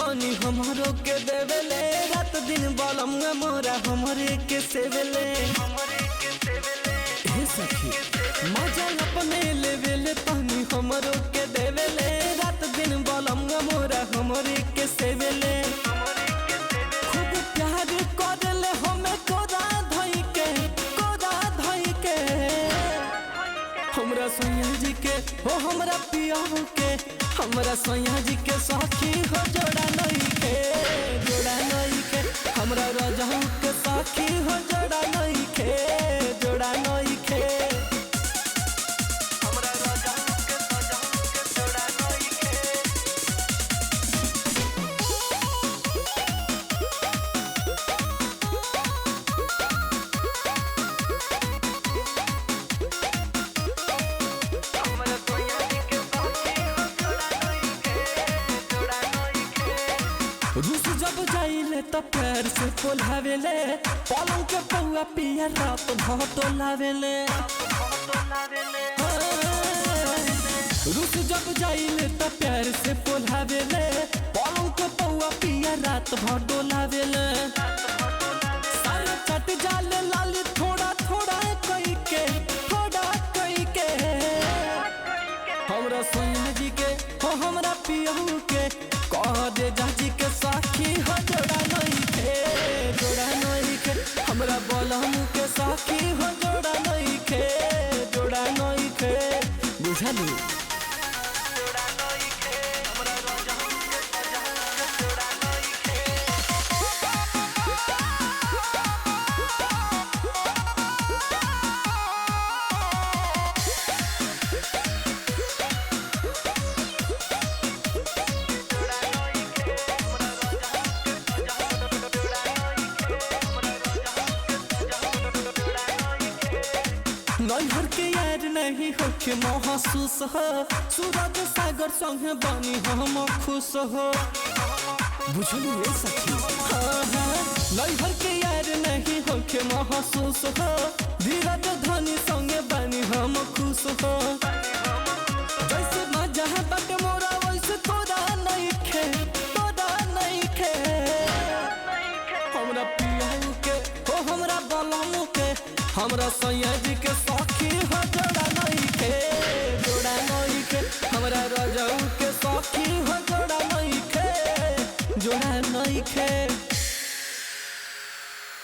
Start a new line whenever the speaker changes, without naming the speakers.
तनी हमारो के देवेले रात दिन बलम मोरा हमरे के सेवेले हे सखी मजा अपने लेवेले तनी हमारो के देवेले रात दिन बलम मोरा हमरे के सेवेले खूब प्यार करले हमें कोरा धई के हमरा सैया जी के हो हमरा पिया के हमरा सैया जी के साथी हो जोड़ा नहीं के हमरा राजा के साथी हो जोड़ा नहीं के हमरा राजा के जोड़ा नहीं के रूस जब जाइले तो पैर से पोलावेले पलंग के पौआ पिया रात भर तोलावेले रूस जब जाइले तो पैर से पोलावेले पलंग के पौआ पिया रात भर डोलावेले सारे चट जाले लाली थोड़ा थोड़ा कई के हमरा सैया जी के हो हमरा पियहू के कह दे जाजी के साखी हो जोड़ा नहीं के हमरा बलम के साखी हो जोड़ा नहीं के बुझलू नैहर के यार नहीं होके महसूस हो सूरज सागर संग बनी हम खुश हो बुझलू ये सखी नैहर के यार नहीं होके महसूस हो धीरज धनी संग बनी हम खुश हो जैसे मजा बट मोरा वैसे तोरा नहीं खे हमरा पियाऊ के हो हमरा बलम के हमरा सैया जी के साखी हो जोड़ा नहीं के हमरा राजा के साखी हो जोड़ा नहीं के